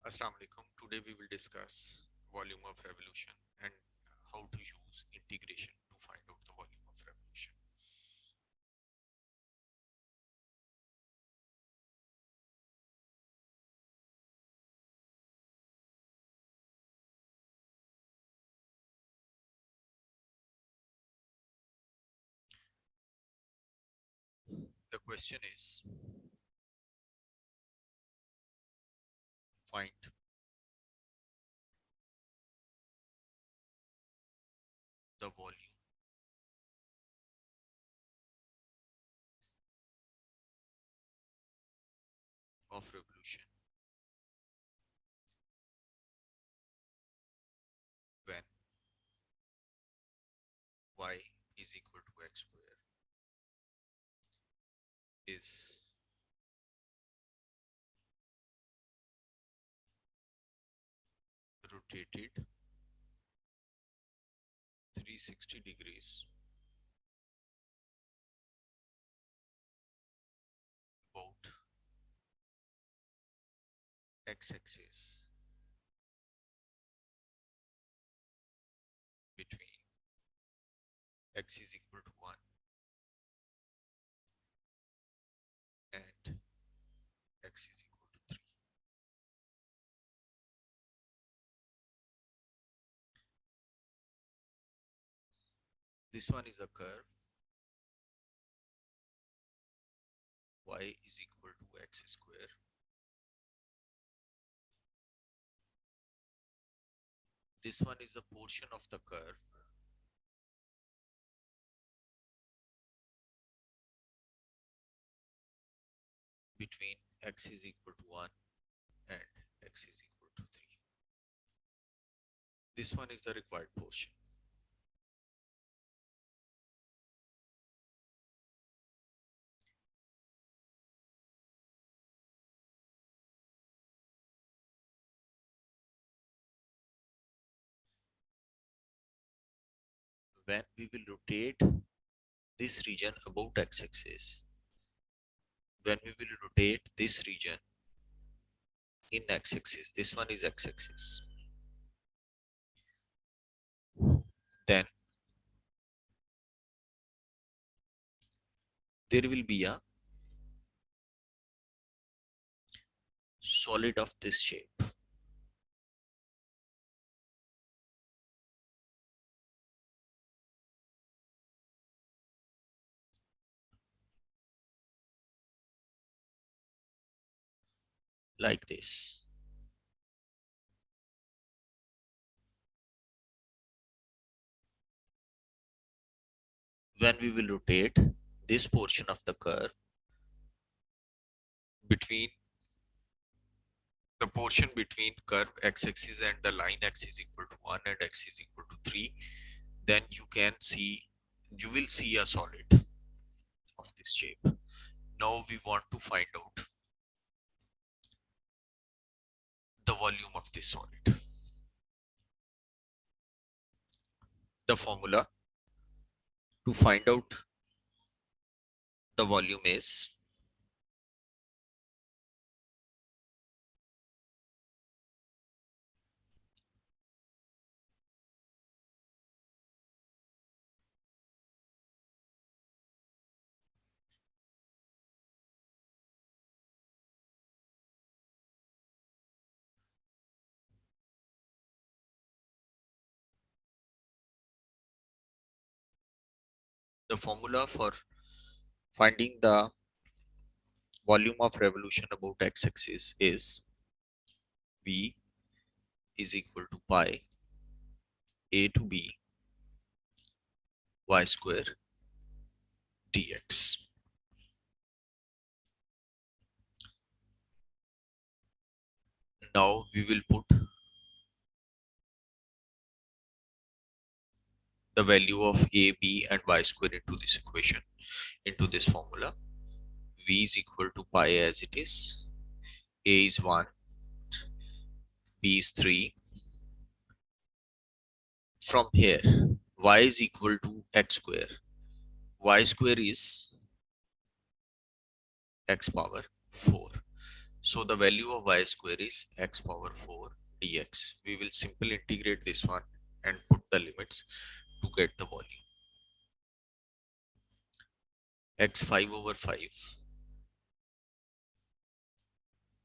Assalamu alaikum. Today we will discuss volume of revolution and how to use integration to find out the volume of revolution. The question is find the volume of revolution when y is equal to x square is rotated 360 degrees about x-axis between x is equal to 1 and x is equal to 3. This one is a curve y is equal to x square. This one is a portion of the curve between x is equal to 1 and x is equal to 3. This one is the required portion. When we will rotate this region about x-axis, when we will rotate this region in x-axis, this one is x-axis, then there will be a solid of this shape. Like this. When we will rotate this portion of the curve between the portion between curve x-axis and the line x is equal to 1 and x is equal to 3, then you will see a solid of this shape. Now we want to find out the volume of this solid. The formula to find out the volume is the formula for finding the volume of revolution about x-axis is V is equal to pi a to b y square dx. Now we will put the value of a, b and y square into this equation, into this formula. V is equal to pi as it is, a is 1, b is 3. From here, y is equal to x square. Y square is x power 4. So the value of y square is x power 4 dx. We will simply integrate this one and put the limits to get the volume. X 5 over 5,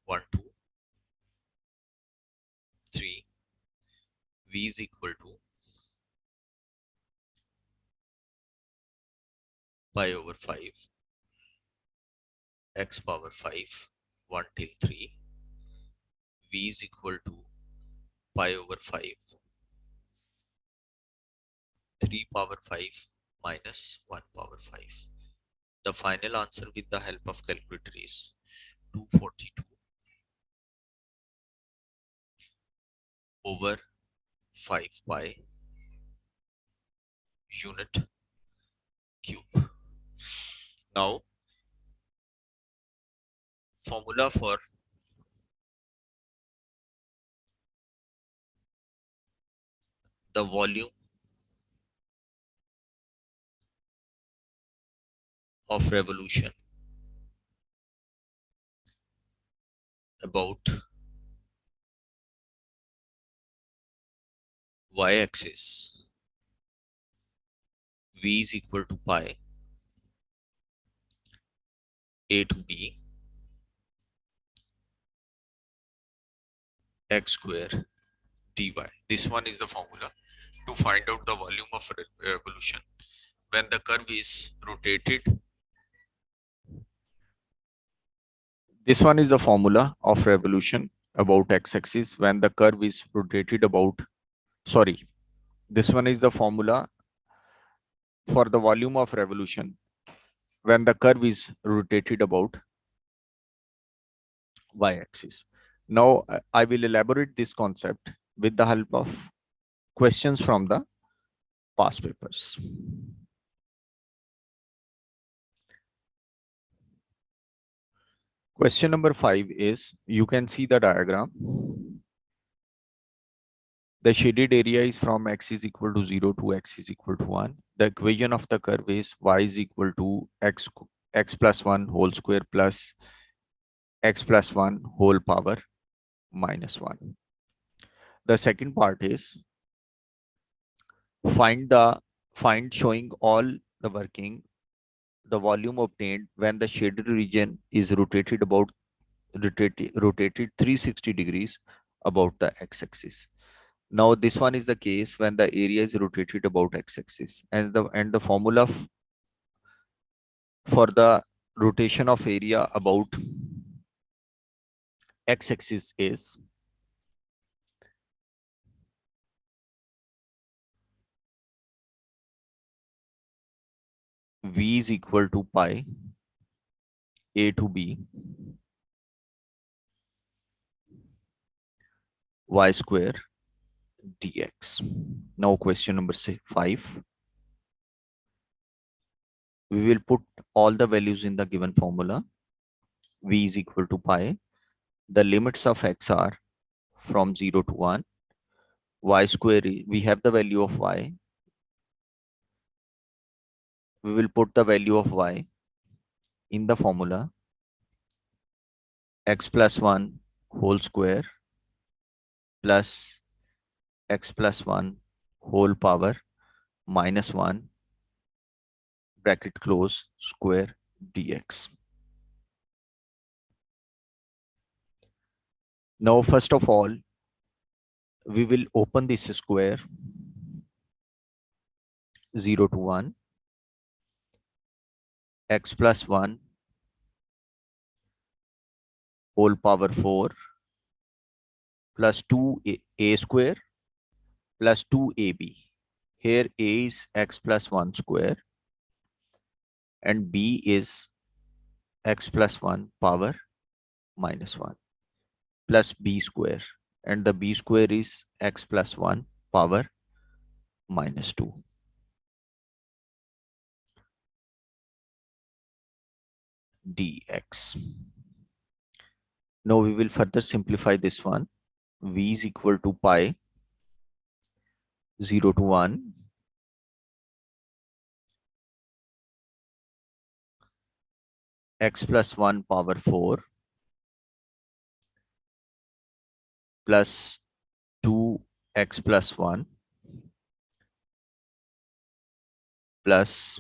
1, 2, 3, v is equal to pi over 5, x power 5, 1 till 3, v is equal to pi over 5, 3 power 5 minus 1 power 5. The final answer with the help of calculator is 242 over 5 pi unit cube. Now, formula for the volume of revolution about y-axis, v is equal to pi a to b x square dy. This one is the formula to find out the volume of revolution when the curve is rotated. This one is the formula of revolution about x-axis when the curve is rotated about, sorry, this one is the formula for the volume of revolution when the curve is rotated about y-axis. Now, I will elaborate this concept with the help of questions from the past papers. Question number 5 is, you can see the diagram. The shaded area is from x is equal to 0 to x is equal to 1. The equation of the curve is y is equal to x plus 1 whole square plus x plus 1 whole power minus 1. The second part is find showing all the working the volume obtained when the shaded region is rotated 360 degrees about the x-axis. Now this one is the case when the area is rotated about x-axis, and the formula for the rotation of area about x-axis is v is equal to pi a to b y square dx. Now question number 5. We will put all the values in the given formula. V is equal to pi. The limits of x are from 0 to 1. Y square, we have the value of y. We will put the value of y in the formula x plus 1 whole square plus x plus 1 whole power minus 1 bracket close square dx. Now first of all, we will open this square 0 to 1, x plus 1 whole power 4 plus 2a square plus 2ab. Here a is x plus 1 square and b is x plus 1 power minus 1 plus b square, and the b square is x plus 1 power minus 2. Dx. Now we will further simplify this one. V is equal to pi 0 to 1 x plus 1 power 4 plus 2x plus 1 plus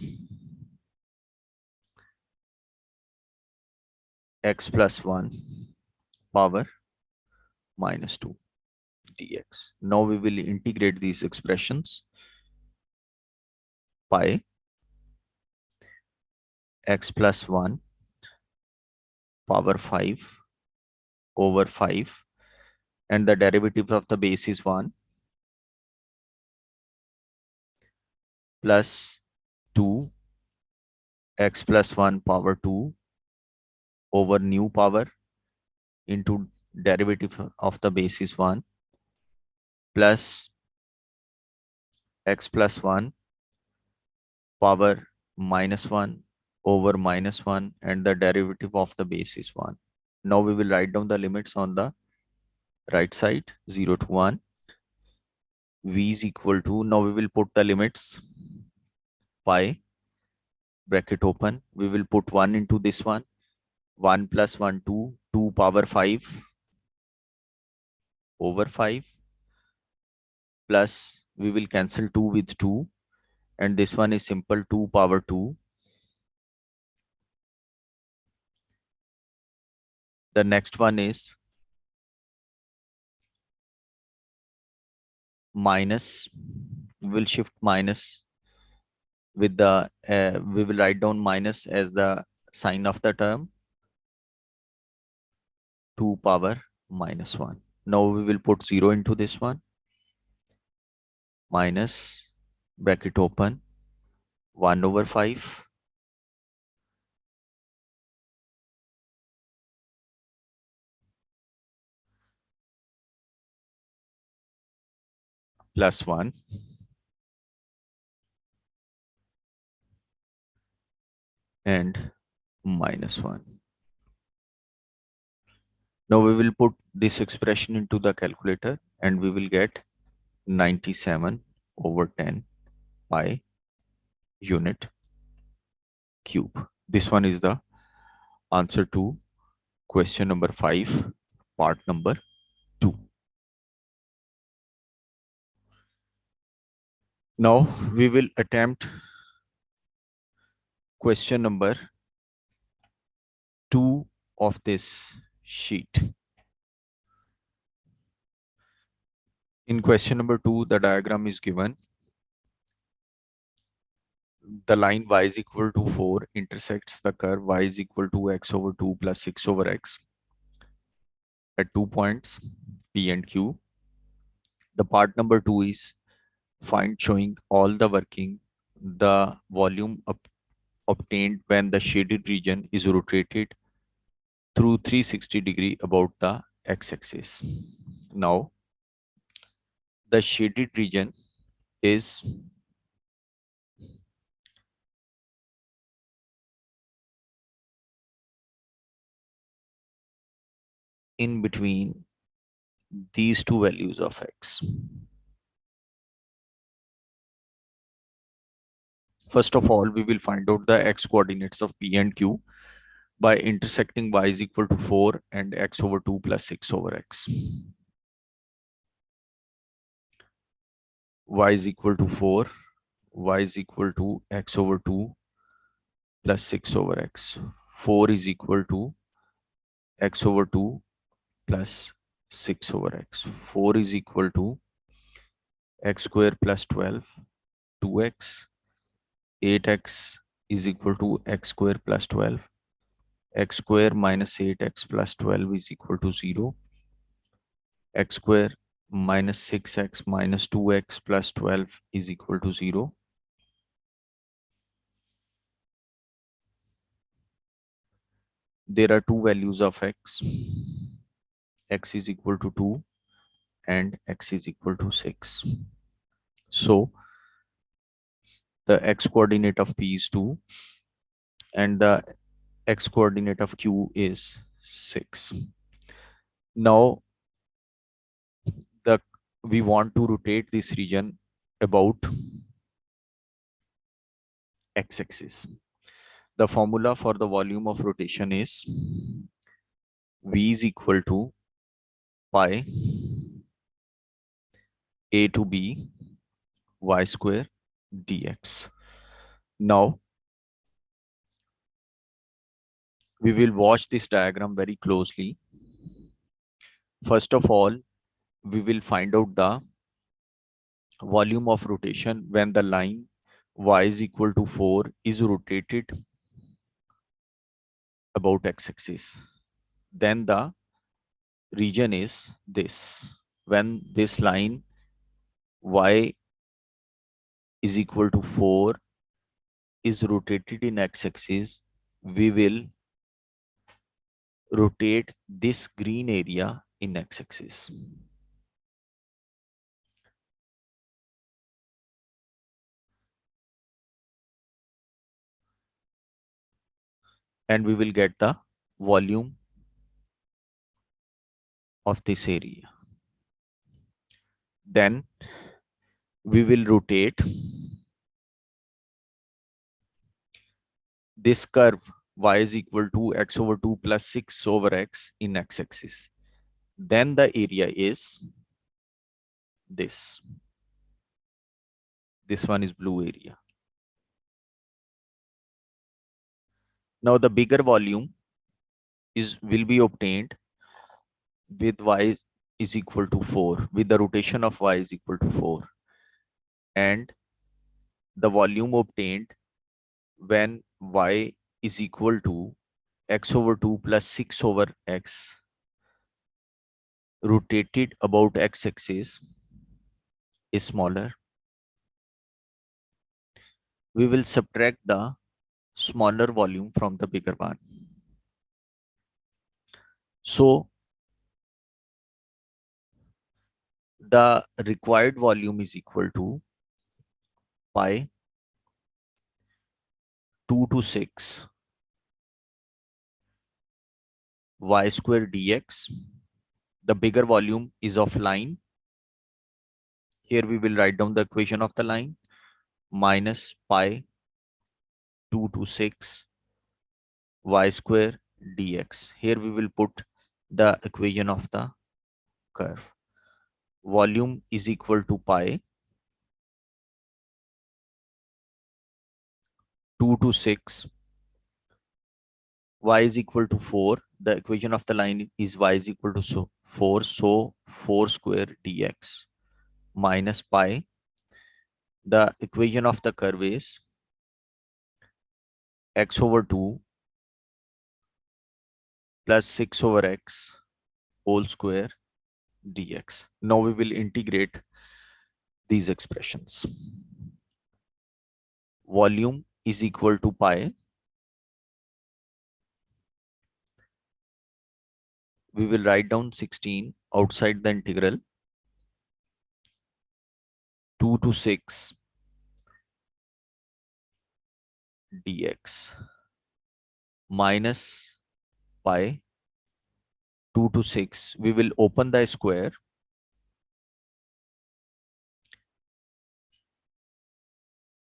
x plus 1 power minus 2 dx. Now we will integrate these expressions. Pi x plus 1 power 5 over 5, and the derivative of the base is 1, plus 2 x plus 1 power 2 over new power into derivative of the base is 1, plus x plus 1 power minus 1 over minus 1, and the derivative of the base is 1. Now we will write down the limits on the right side, 0 to 1. V is equal to, now we will put the limits. Pi bracket open, we will put 1 into this one, 1 plus 1 2, 2 power 5 over 5, plus we will cancel 2 with 2, and this one is simple, 2 power 2. The next one is minus, we will shift minus with the, we will write down minus as the sign of the term, 2 power minus 1. Now we will put 0 into this one, minus bracket open, 1 over 5 plus 1 and minus 1. Now we will put this expression into the calculator and we will get 97 over 10 pi unit cube. This one is the answer to question number 5, part number 2. Now we will attempt question number 2 of this sheet. In question number 2, the diagram is given. The line y is equal to 4 intersects the curve y is equal to x over 2 plus 6 over x at 2 points P and Q. The part number 2 is find showing all the working, the volume obtained when the shaded region is rotated through 360-degree about the x-axis. Now, the shaded region is in between these two values of x. First of all, we will find out the x coordinates of P and Q by intersecting y is equal to 4 and x over 2 plus 6 over x. Y is equal to 4, y is equal to x over 2 plus 6 over x. 4 is equal to x over 2 plus 6 over x. 4 is equal to x square plus 12, 2x. 8x is equal to x square plus 12. X square minus 8x plus 12 is equal to 0. X square minus 6x minus 2x plus 12 is equal to 0. There are two values of x. X is equal to 2 and x is equal to 6. So the x coordinate of P is 2 and the x coordinate of Q is 6. Now we want to rotate this region about x-axis. The formula for the volume of rotation is V is equal to pi a to b y square dx. Now we will watch this diagram very closely. First of all, we will find out the volume of rotation when the line y is equal to 4 is rotated about x-axis. Then the region is this. When this line y is equal to 4 is rotated in x-axis, we will rotate this green area in x-axis. And we will get the volume of this area. Then we will rotate this curve y is equal to x over 2 plus 6 over x in x-axis. Then the area is this. This one is blue area. Now the bigger volume will be obtained with y is equal to 4, with the rotation of y is equal to 4. And the volume obtained when y is equal to x over 2 plus 6 over x rotated about x-axis is smaller. We will subtract the smaller volume from the bigger one. So the required volume is equal to pi 2 to 6 y square dx. The bigger volume is of line. Here we will write down the equation of the line, minus pi 2 to 6 y square dx. Here we will put the equation of the curve. Volume is equal to pi 2 to 6 y is equal to 4. The equation of the line is y is equal to 4. So 4 square dx minus pi. The equation of the curve is x over 2 plus 6 over x whole square dx. Now we will integrate these expressions. Volume is equal to pi. We will write down 16 outside the integral. 2 to 6 dx minus pi 2 to 6. We will open the square.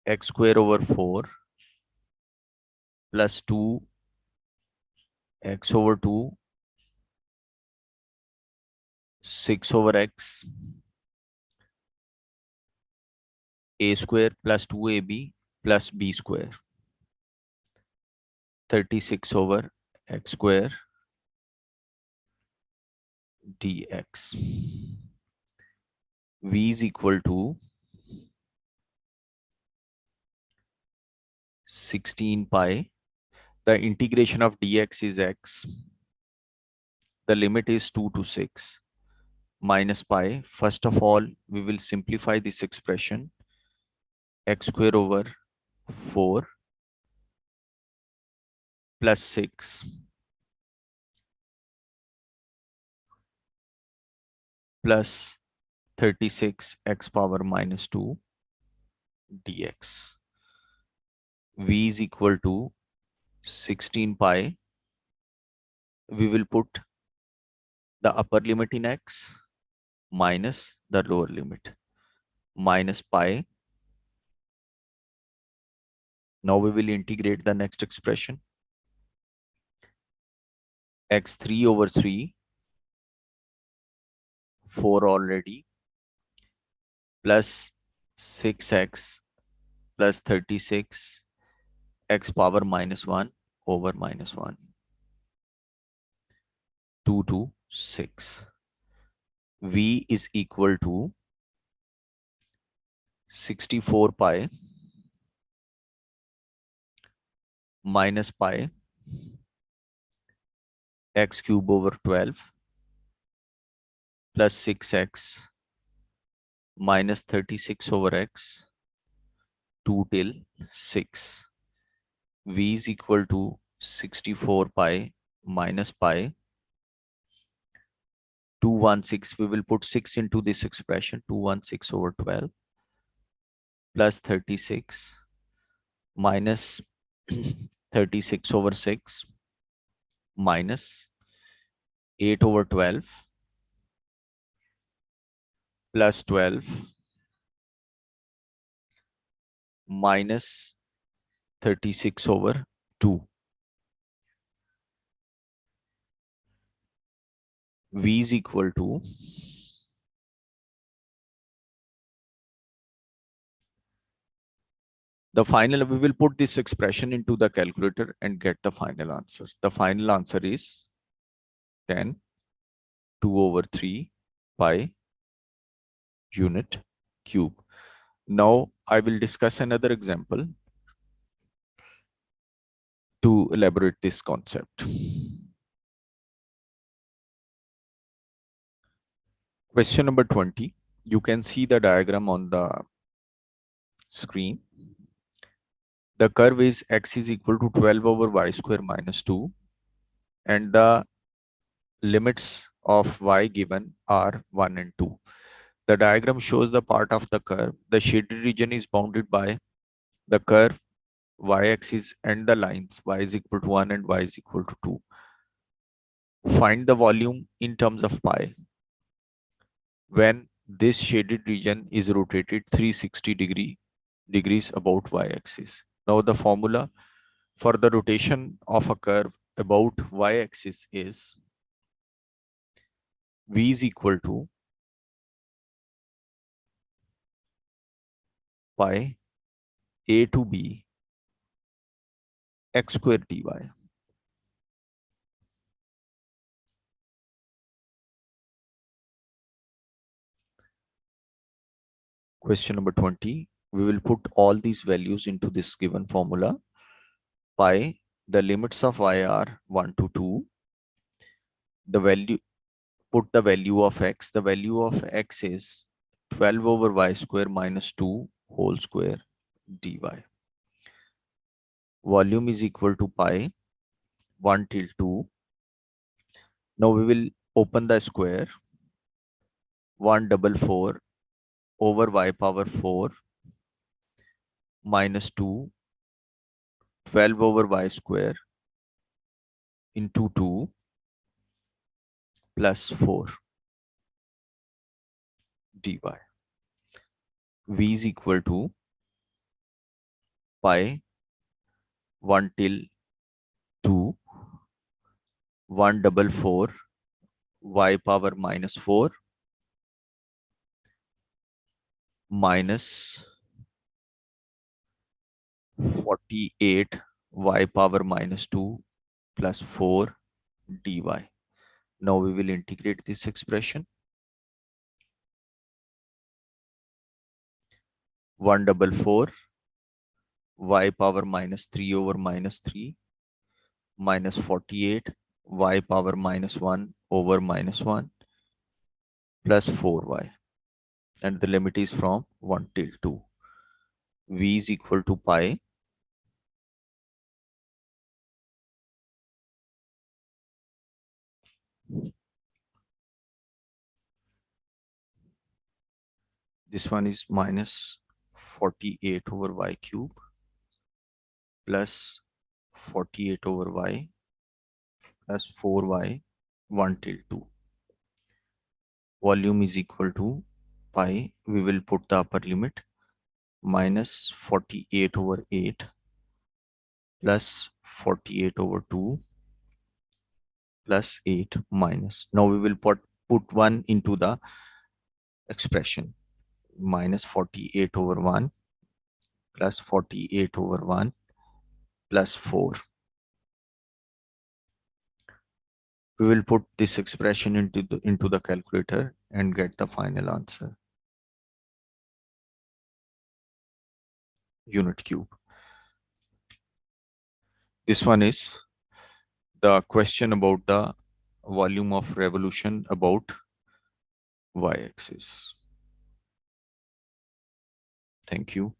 X square over 4 plus 2 x over 2 6 over x a square plus 2ab plus b square 36 over x square dx. V is equal to 16 pi. The integration of dx is x. The limit is 2 to 6 minus pi. First of all, we will simplify this expression. X square over 4 plus 6 plus 36 x power minus 2 dx. V is equal to 16 pi. We will put the upper limit in x minus the lower limit minus pi. Now we will integrate the next expression. X3 over 3 4 already, plus 6x plus 36 x power minus 1 over minus 1, 2 to 6. V is equal to 64 pi minus pi x cube over 12 plus 6x minus 36 over x, 2 till 6. V is equal to 64 pi minus pi 216. We will put 6 into this expression, 216 over 12 plus 36 minus 36 over 6 minus 8 over 12 plus 12 minus 36 over 2. V is equal to the final. We will put this expression into the calculator and get the final answer. The final answer is 10 2 over 3 pi unit cube. Now I will discuss another example to elaborate this concept. Question number 20. You can see the diagram on the screen. The curve is x is equal to 12 over y square minus 2, and the limits of y given are 1 and 2. The diagram shows the part of the curve. The shaded region is bounded by the curve y-axis and the lines y is equal to 1 and y is equal to 2. Find the volume in terms of pi when this shaded region is rotated 360 degrees about y-axis. Now the formula for the rotation of a curve about y-axis is v is equal to pi a to b x square dy. Question number 20. We will put all these values into this given formula. Pi, the limits of y are 1 to 2. The value, put the value of x. The value of x is 12 over y square minus 2 whole square dy. Volume is equal to pi 1 till 2. Now we will open the square. 144 over y power 4 minus 2, 12 over y square into 2 plus 4 dy. V is equal to pi 1 till 2, 144 y power minus 4 minus 48 y power minus 2 plus 4 dy. Now we will integrate this expression. 144 y power minus 3 over minus 3 minus 48 y power minus 1 over minus 1 plus 4y, and the limit is from 1 till 2. V is equal to pi this one is minus 48 over y cube plus 48 over y plus 4y 1 till 2. Volume is equal to pi. We will put the upper limit minus 48 over 8 plus 48 over 2 plus 8 minus. Now we will put 1 into the expression. Minus 48 over 1 plus 48 over 1 plus 4. We will put this expression into the calculator and get the final answer. Unit cube. This one is the question about the volume of revolution about y-axis. Thank you.